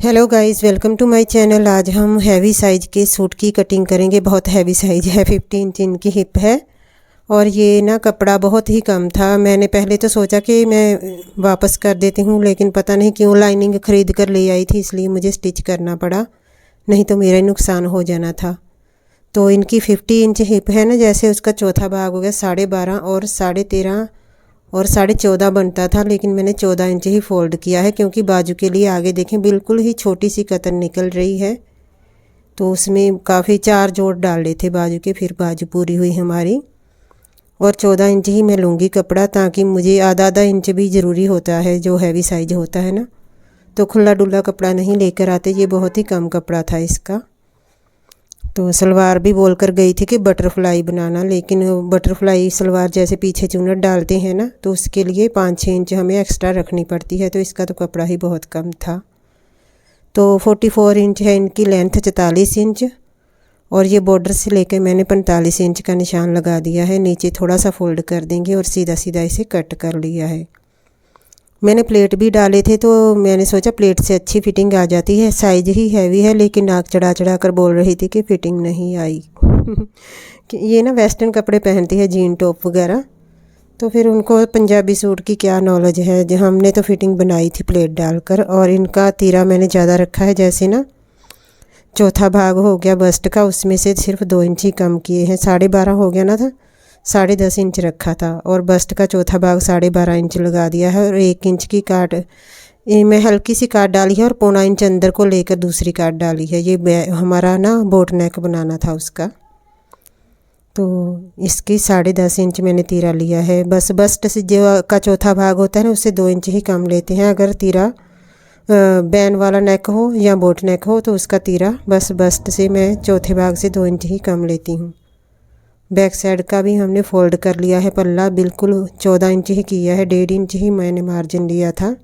Hello guys, welcome to my channel. आज हम heavy size के सूट की कटिंग करेंगे। बहुत हैवी साइज़ है, 15 इंच इनकी हिप है। और ये ना कपड़ा बहुत ही कम था। मैंने पहले तो सोचा कि मैं वापस कर देती हूँ, लेकिन पता नहीं क्यों लाइनिंग ख़रीद कर ले आई थी, इसलिए मुझे स्टिच करना पड़ा, नहीं तो मेरा ही नुकसान हो जाना था। तो इनकी 50 इंच हिप है ना, जैसे उसका चौथा भाग हो गया 12.5 और 13.5 और 14.5 बनता था, लेकिन मैंने 14 इंच ही फोल्ड किया है, क्योंकि बाजू के लिए आगे देखें बिल्कुल ही छोटी सी कतन निकल रही है। तो उसमें काफ़ी 4 जोड़ डाले थे बाजू के, फिर बाजू पूरी हुई हमारी। और 14 इंच ही मैं लूँगी कपड़ा, ताकि मुझे आधा आधा इंच भी ज़रूरी होता है जो हैवी साइज होता है ना। तो खुला डुला कपड़ा नहीं लेकर आते, ये बहुत ही कम कपड़ा था इसका। तो सलवार भी बोल कर गई थी कि बटरफ्लाई बनाना, लेकिन बटरफ्लाई सलवार जैसे पीछे चुन्नट डालते हैं ना, तो उसके लिए 5-6 इंच हमें एक्स्ट्रा रखनी पड़ती है। तो इसका तो कपड़ा ही बहुत कम था। तो 44 इंच है इनकी लेंथ, 44 इंच। और ये बॉर्डर से लेकर मैंने 45 इंच का निशान लगा दिया है। नीचे थोड़ा सा फोल्ड कर देंगे और सीधा सीधा इसे कट कर लिया है। मैंने प्लेट भी डाले थे, तो मैंने सोचा प्लेट से अच्छी फिटिंग आ जाती है। साइज़ ही हैवी है, लेकिन नाक चढ़ा चढ़ा कर बोल रही थी कि फ़िटिंग नहीं आई। कि ये ना वेस्टर्न कपड़े पहनती है, जीन टॉप वगैरह, तो फिर उनको पंजाबी सूट की क्या नॉलेज है। जो हमने तो फिटिंग बनाई थी प्लेट डालकर। और इनका तीरा मैंने ज़्यादा रखा है, जैसे ना चौथा भाग हो गया बस्ट का, उसमें से सिर्फ 2 इंच ही कम किए हैं। 12.5 हो गया ना था, 10.5 इंच रखा था, और बस्ट का चौथा भाग 12.5 इंच लगा दिया है। और 1 इंच की काट मैं हल्की सी काट डाली है, और 1.25 इंच अंदर को लेकर दूसरी काट डाली है। ये हमारा ना बोट नेक बनाना था उसका। तो इसकी 10.5 इंच मैंने तीरा लिया है। बस बस्ट से जो का चौथा भाग होता है ना, उससे 2 इंच ही कम लेते हैं। अगर तीरा बैन वाला नेक हो या बोट नेक हो, तो उसका तीरा बस बस्ट से मैं चौथे भाग से 2 इंच ही कम लेती हूँ। बैक साइड का भी हमने फोल्ड कर लिया है। पल्ला बिल्कुल 14 इंच ही किया है, 1.5 इंच ही मैंने मार्जिन लिया था।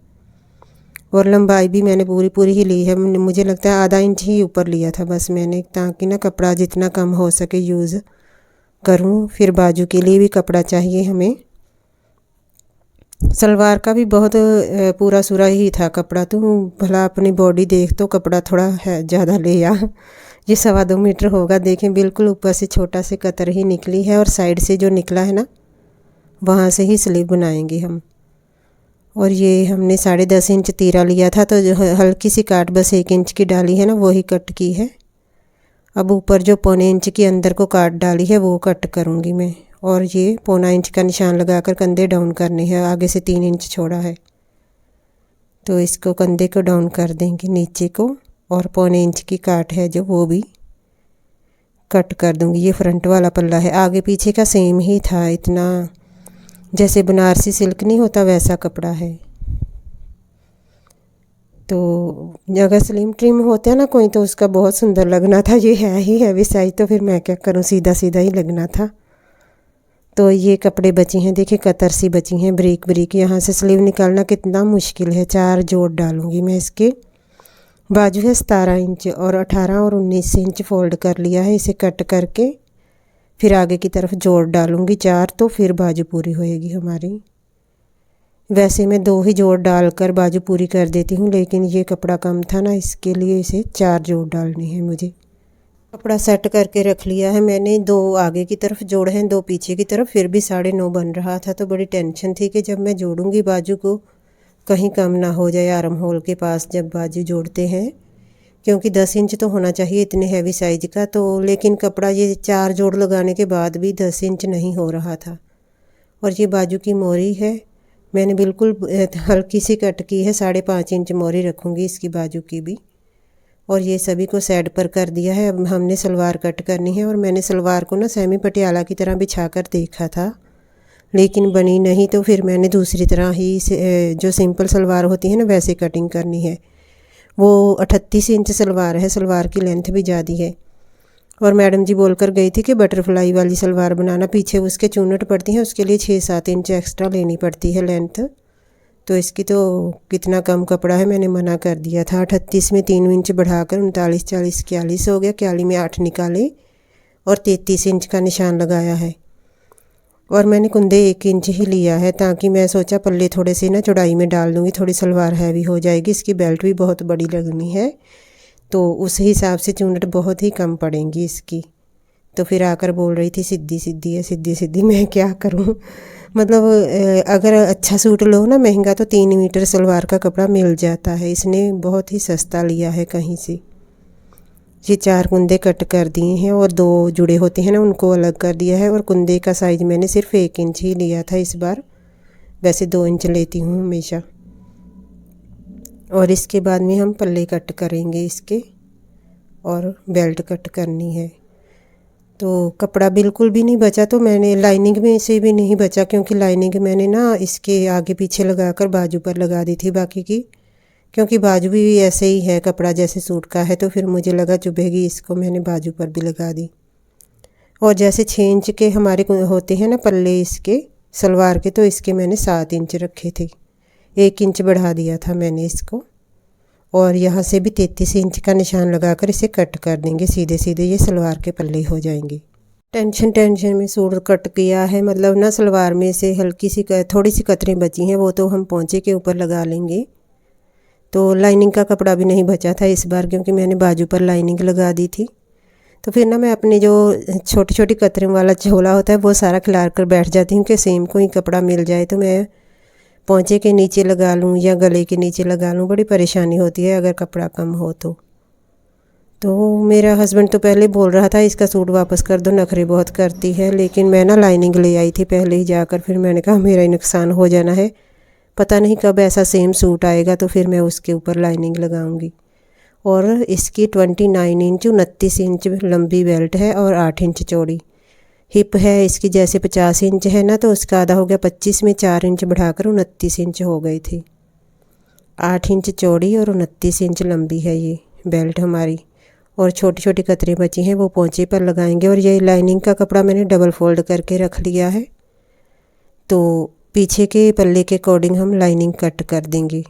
और लंबाई भी मैंने पूरी पूरी ही ली है। मुझे लगता है आधा इंच ही ऊपर लिया था बस मैंने, ताकि ना कपड़ा जितना कम हो सके यूज़ करूँ। फिर बाजू के लिए भी कपड़ा चाहिए हमें। सलवार का भी बहुत पूरा सूरा ही था कपड़ा। तो भला अपनी बॉडी देख, तो कपड़ा थोड़ा है ज़्यादा ले आ। ये 2.25 मीटर होगा। देखें बिल्कुल ऊपर से छोटा से कतर ही निकली है, और साइड से जो निकला है ना, वहाँ से ही स्लीव बनाएंगे हम। और ये हमने 10.5 इंच तीरा लिया था, तो जो हल्की सी काट बस 1 इंच की डाली है ना, वही कट की है। अब ऊपर जो 1.25 इंच की अंदर को काट डाली है, वो कट करूँगी मैं। और ये 1.25 इंच का निशान लगाकर कंधे डाउन करने हैं। आगे से 3 इंच छोड़ा है, तो इसको कंधे को डाउन कर देंगे नीचे को। और 1.25 इंच की काट है जो, वो भी कट कर दूंगी। ये फ्रंट वाला पल्ला है, आगे पीछे का सेम ही था। इतना जैसे बनारसी सिल्क नहीं होता, वैसा कपड़ा है। तो अगर स्लिम ट्रिम होता है ना कोई, तो उसका बहुत सुंदर लगना था। ये है ही हैवी साइज, तो फिर मैं क्या करूँ, सीधा सीधा ही लगना था। तो ये कपड़े बचे हैं, देखिए कतर सी बची हैं ब्रीक ब्रीक। यहाँ से स्लीव निकालना कितना मुश्किल है। 4 जोड़ डालूँगी मैं इसके। बाजू है 17 इंच, और 18 और 19 इंच फोल्ड कर लिया है। इसे कट करके फिर आगे की तरफ जोड़ डालूँगी 4, तो फिर बाजू पूरी होएगी हमारी। वैसे मैं 2 ही जोड़ डालकर बाजू पूरी कर देती हूँ, लेकिन ये कपड़ा कम था ना, इसके लिए इसे 4 जोड़ डालने हैं मुझे। कपड़ा सेट करके रख लिया है मैंने। 2 आगे की तरफ जोड़ हैं, 2 पीछे की तरफ। फिर भी 9.5 बन रहा था, तो बड़ी टेंशन थी कि जब मैं जोड़ूंगी बाजू को, कहीं कम ना हो जाए आर्म होल के पास जब बाजू जोड़ते हैं, क्योंकि 10 इंच तो होना चाहिए इतने हैवी साइज का। तो लेकिन कपड़ा ये 4 जोड़ लगाने के बाद भी 10 इंच नहीं हो रहा था। और ये बाजू की मोरी है, मैंने बिल्कुल हल्की सी कट की है। 5.5 इंच मोरी रखूँगी इसकी बाजू की भी। और ये सभी को साइड पर कर दिया है। अब हमने सलवार कट करनी है। और मैंने सलवार को ना सेमी पटियाला की तरह बिछा कर देखा था, लेकिन बनी नहीं। तो फिर मैंने दूसरी तरह ही जो सिंपल सलवार होती है ना, वैसे कटिंग करनी है। वो 38 इंच सलवार है, सलवार की लेंथ भी ज़्यादा है। और मैडम जी बोल कर गई थी कि बटरफ्लाई वाली सलवार बनाना, पीछे उसके चूनट पड़ती हैं, उसके लिए 6-7 इंच एक्स्ट्रा लेनी पड़ती है लेंथ। तो इसकी तो कितना कम कपड़ा है, मैंने मना कर दिया था। 38 में 3 इंच बढ़ाकर 39, 40, 41 हो गया। 41 में 8 निकाले और 33 इंच का निशान लगाया है। और मैंने कुंदे 1 इंच ही लिया है, ताकि मैं सोचा पल्ले थोड़े से ना चौड़ाई में डाल दूँगी, थोड़ी सलवार हैवी हो जाएगी। इसकी बेल्ट भी बहुत बड़ी लगनी है, तो उस हिसाब से चूनट बहुत ही कम पड़ेंगी इसकी। तो फिर आकर बोल रही थी सीधी सीधी है, सीधी सीधी। मैं क्या करूं, मतलब अगर अच्छा सूट लो ना महंगा, तो 3 मीटर सलवार का कपड़ा मिल जाता है। इसने बहुत ही सस्ता लिया है कहीं से। ये 4 कुंदे कट कर दिए हैं और 2 जुड़े होते हैं ना, उनको अलग कर दिया है। और कुंदे का साइज़ मैंने सिर्फ 1 इंच ही लिया था इस बार, वैसे 2 इंच लेती हूँ हमेशा। और इसके बाद में हम पल्ले कट करेंगे इसके, और बेल्ट कट करनी है। तो कपड़ा बिल्कुल भी नहीं बचा, तो मैंने लाइनिंग में से भी नहीं बचा, क्योंकि लाइनिंग मैंने ना इसके आगे पीछे लगाकर बाजू पर लगा दी थी बाकी की, क्योंकि बाजू भी ऐसे ही है कपड़ा जैसे सूट का है, तो फिर मुझे लगा चुभेगी, इसको मैंने बाजू पर भी लगा दी। और जैसे 6 इंच के हमारे होते हैं ना पल्ले इसके सलवार के, तो इसके मैंने 7 इंच रखे थे, 1 इंच बढ़ा दिया था मैंने इसको। और यहाँ से भी 33 इंच का निशान लगाकर इसे कट कर देंगे सीधे सीधे, ये सलवार के पल्ले हो जाएंगे। टेंशन में सूट कट किया है, मतलब ना सलवार में से हल्की सी थोड़ी सी कतरें बची हैं, वो तो हम पोंचे के ऊपर लगा लेंगे। तो लाइनिंग का कपड़ा भी नहीं बचा था इस बार, क्योंकि मैंने बाजू पर लाइनिंग लगा दी थी। तो फिर ना मैं अपने जो छोटी छोटी कतरें वाला झोला होता है वो सारा खिलार कर बैठ जाती हूँ कि सेम कोई कपड़ा मिल जाए तो मैं पोंचे के नीचे लगा लूँ या गले के नीचे लगा लूँ। बड़ी परेशानी होती है अगर कपड़ा कम हो तो मेरा हस्बैंड तो पहले बोल रहा था इसका सूट वापस कर दो, नखरे बहुत करती है। लेकिन मैं ना लाइनिंग ले आई थी पहले ही जाकर, फिर मैंने कहा मेरा ही नुकसान हो जाना है, पता नहीं कब ऐसा सेम सूट आएगा तो फिर मैं उसके ऊपर लाइनिंग लगाऊंगी। और इसकी 29 इंच 29 इंच लंबी बेल्ट है और 8 इंच चौड़ी हिप है इसकी। जैसे 50 इंच है ना, तो उसका आधा हो गया 25 में 4 इंच बढ़ाकर 29 इंच हो गई थी। 8 इंच चौड़ी और 29 इंच लंबी है ये बेल्ट हमारी। और छोटी छोटी कतरें बची हैं वो पोंचे पर लगाएंगे। और ये लाइनिंग का कपड़ा मैंने डबल फोल्ड करके रख लिया है, तो पीछे के पल्ले के अकॉर्डिंग हम लाइनिंग कट कर देंगे।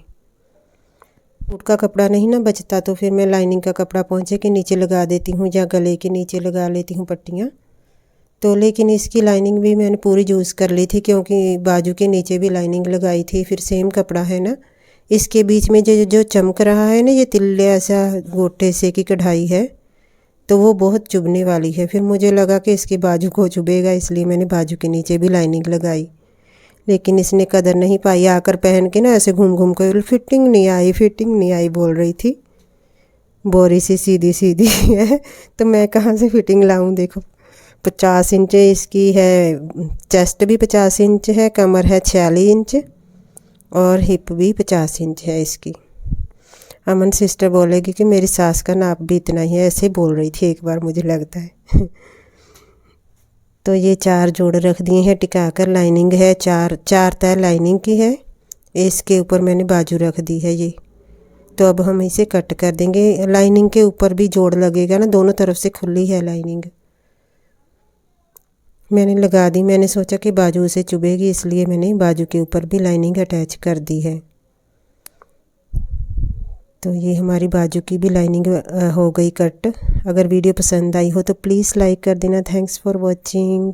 सूट का कपड़ा नहीं ना बचता, तो फिर मैं लाइनिंग का कपड़ा पोंचे के नीचे लगा देती हूँ या गले के नीचे लगा लेती हूँ पट्टियाँ। तो लेकिन इसकी लाइनिंग भी मैंने पूरी यूज़ कर ली थी, क्योंकि बाजू के नीचे भी लाइनिंग लगाई थी। फिर सेम कपड़ा है ना, इसके बीच में जो चमक रहा है ना, ये तिल्ले ऐसा गोटे से की कढ़ाई है, तो वो बहुत चुभने वाली है। फिर मुझे लगा कि इसके बाजू को चुभेगा, इसलिए मैंने बाजू के नीचे भी लाइनिंग लगाई। लेकिन इसने कदर नहीं पाई, आकर पहन के ना ऐसे घूम घूम कर फिटिंग नहीं आई बोल रही थी। बोरी सी सीधी सीधी है, तो मैं कहाँ से फिटिंग लाऊं। देखो 50 इंच इसकी है, चेस्ट भी 50 इंच है, कमर है 46 इंच और हिप भी 50 इंच है इसकी। अमन सिस्टर बोलेगी कि मेरी सास का नाप भी इतना ही है, ऐसे बोल रही थी एक बार मुझे लगता है। तो ये 4 जोड़ रख दिए हैं टिकाकर। लाइनिंग है 4 तय लाइनिंग की है, इसके ऊपर मैंने बाजू रख दी है ये। तो अब हम इसे कट कर देंगे। लाइनिंग के ऊपर भी जोड़ लगेगा ना, दोनों तरफ से खुली है लाइनिंग, मैंने लगा दी। मैंने सोचा कि बाजू से चुभेगी, इसलिए मैंने बाजू के ऊपर भी लाइनिंग अटैच कर दी है। तो ये हमारी बाजू की भी लाइनिंग हो गई कट। अगर वीडियो पसंद आई हो तो प्लीज़ लाइक कर देना। Thanks for watching.